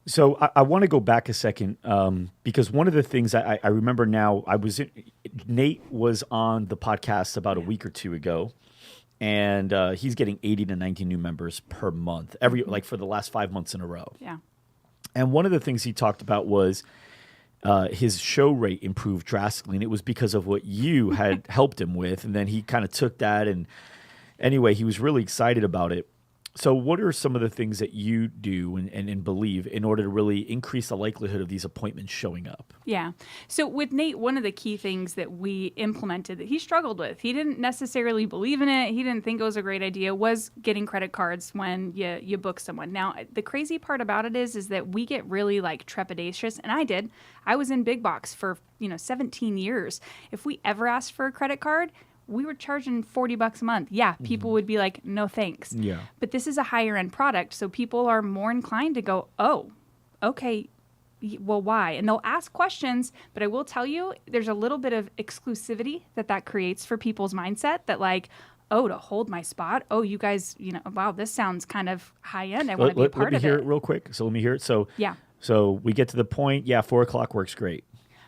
So I want to go back a second because one of the things I remember now, Nate was on the podcast about a week or two ago, and he's getting 80 to 90 new members per month, like for the last 5 months in a row. Yeah. And one of the things he talked about was his show rate improved drastically, and it was because of what you had helped him with. And then he kind of took that, and anyway, he was really excited about it. So what are some of the things that you do and believe in order to really increase the likelihood of these appointments showing up? Yeah. So with Nate, one of the key things that we implemented that he struggled with, he didn't necessarily believe in it, he didn't think it was a great idea, was getting credit cards when you book someone. Now, the crazy part about it is that we get really like trepidatious, and I did. I was in big box for 17 years. If we ever asked for a credit card, we were charging $40 a month. Yeah, people would be like, no thanks. Yeah. But this is a higher end product, so people are more inclined to go, oh, okay, well, why? And they'll ask questions, but I will tell you, there's a little bit of exclusivity that creates for people's mindset that like, oh, to hold my spot? Oh, you guys, wow, this sounds kind of high end. I want to be a part of it. Let me hear it real quick. So let me hear it. So, yeah. So we get to the point, 4 o'clock works great.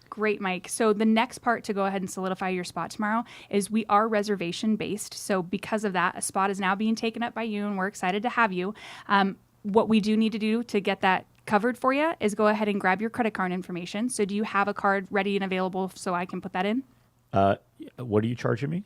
Great, Mike. So the next part to go ahead and solidify your spot tomorrow is we are reservation based. So because of that, a spot is now being taken up by you, and we're excited to have you. What we do need to do to get that covered for you is go ahead and grab your credit card information. So do you have a card ready and available so I can put that in? What are you charging me?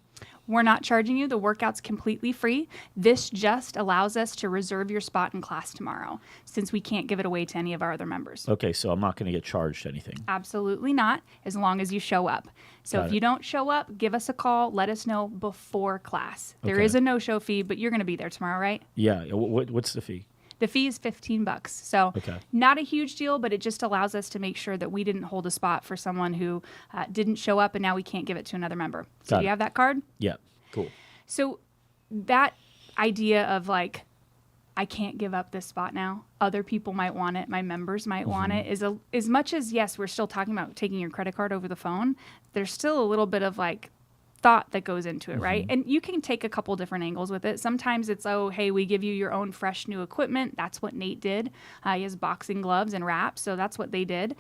We're not charging you. The workout's completely free. This just allows us to reserve your spot in class tomorrow, since we can't give it away to any of our other members. Okay, so I'm not going to get charged anything. Absolutely not, as long as you show up. So if you don't show up, give us a call. Let us know before class. There is a no-show fee, but you're going to be there tomorrow, right? Yeah. What's the fee? The fee is $15. So not a huge deal, but it just allows us to make sure that we didn't hold a spot for someone who didn't show up, and now we can't give it to another member. So do you have that card? Yeah. Cool. So that idea of like, I can't give up this spot now. Other people might want it. My members might want it. Is as much as, yes, we're still talking about taking your credit card over the phone, there's still a little bit of like thought that goes into it, right? And you can take a couple different angles with it. Sometimes it's, oh, hey, we give you your own fresh new equipment. That's what Nate did. He has boxing gloves and wraps, so that's what they did.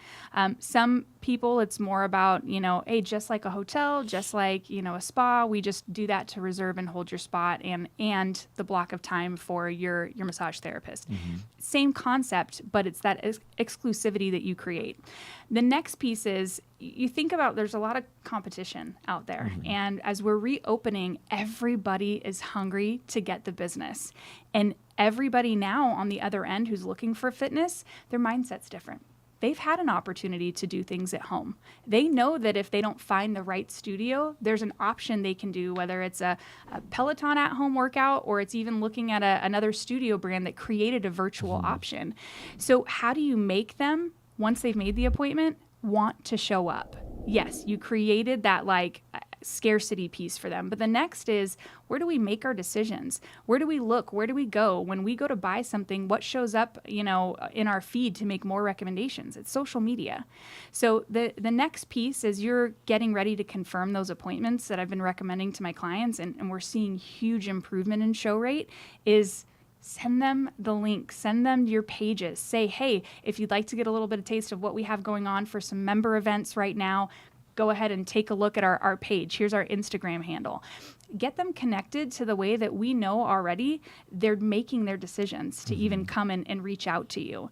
Some people, it's more about, hey, just like a hotel, just like, a spa, we just do that to reserve and hold your spot and the block of time for your massage therapist. Same concept, but it's that exclusivity that you create. The next piece is, you think about, there's a lot of competition out there. And as we're reopening, everybody is hungry to get the business. And everybody now on the other end who's looking for fitness, their mindset's different. They've had an opportunity to do things at home. They know that if they don't find the right studio, there's an option they can do, whether it's a Peloton at-home workout or it's even looking at another studio brand that created a virtual option. So how do you make them, once they've made the appointment, want to show up? Yes, you created that like scarcity piece for them. But the next is, where do we make our decisions? Where do we look? Where do we go? When we go to buy something, what shows up, in our feed to make more recommendations? It's social media. So the next piece is you're getting ready to confirm those appointments that I've been recommending to my clients, and we're seeing huge improvement in show rate, is send them the link, send them your pages. Say, hey, if you'd like to get a little bit of taste of what we have going on for some member events right now, go ahead and take a look at our page. Here's our Instagram handle. Get them connected to the way that we know already they're making their decisions to even come and reach out to you.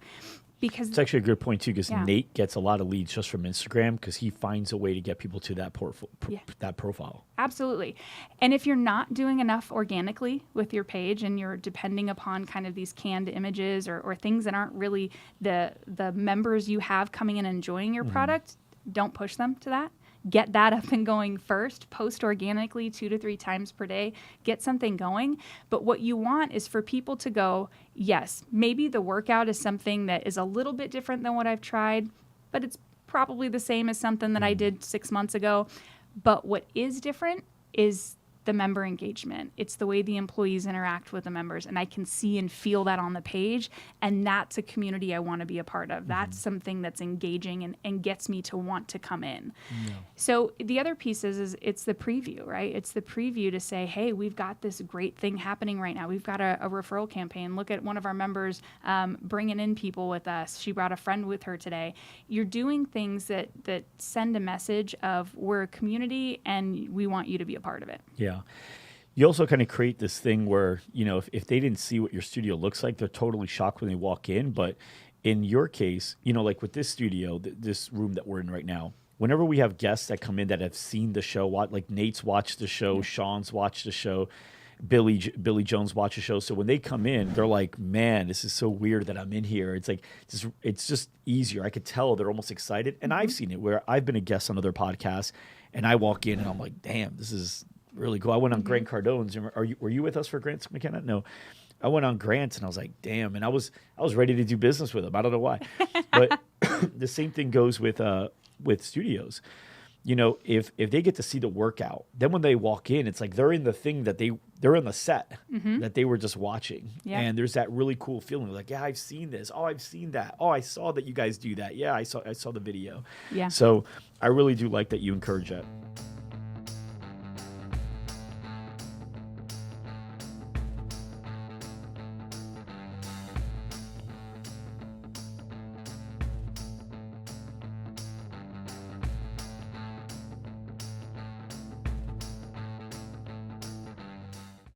Because it's actually a good point too, because Nate gets a lot of leads just from Instagram because he finds a way to get people to that that profile. Absolutely. And if you're not doing enough organically with your page and you're depending upon kind of these canned images or things that aren't really the members you have coming in and enjoying your product, don't push them to that. Get that up and going first. Post organically 2 to 3 times per day. Get something going. But what you want is for people to go, yes, maybe the workout is something that is a little bit different than what I've tried, but it's probably the same as something that I did 6 months ago. But what is different is the member engagement. It's the way the employees interact with the members. And I can see and feel that on the page. And that's a community I want to be a part of. That's something that's engaging and gets me to want to come in. Yeah. So the other piece is it's the preview, right? It's the preview to say, hey, we've got this great thing happening right now. We've got a referral campaign. Look at one of our members bringing in people with us. She brought a friend with her today. You're doing things that send a message of we're a community and we want you to be a part of it. Yeah. You also kind of create this thing where, if they didn't see what your studio looks like, they're totally shocked when they walk in. But in your case, like with this studio, this room that we're in right now, whenever we have guests that come in that have seen the show, like Nate's watched the show, Sean's watched the show, Billy Jones watched the show. So when they come in, they're like, man, this is so weird that I'm in here. It's like, it's just easier. I could tell they're almost excited. And I've seen it where I've been a guest on other podcasts and I walk in and I'm like, damn, this is really cool. I went on Grant Cardone's. Were you with us for Grant McKenna? No. I went on Grant's and I was like, damn. And I was ready to do business with him. I don't know why. But the same thing goes with studios. If they get to see the workout, then when they walk in, it's like they're in the thing that they're in the set that they were just watching. Yeah. And there's that really cool feeling like, yeah, I've seen this. Oh, I've seen that. Oh, I saw that you guys do that. Yeah, I saw the video. Yeah. So I really do like that you encourage that.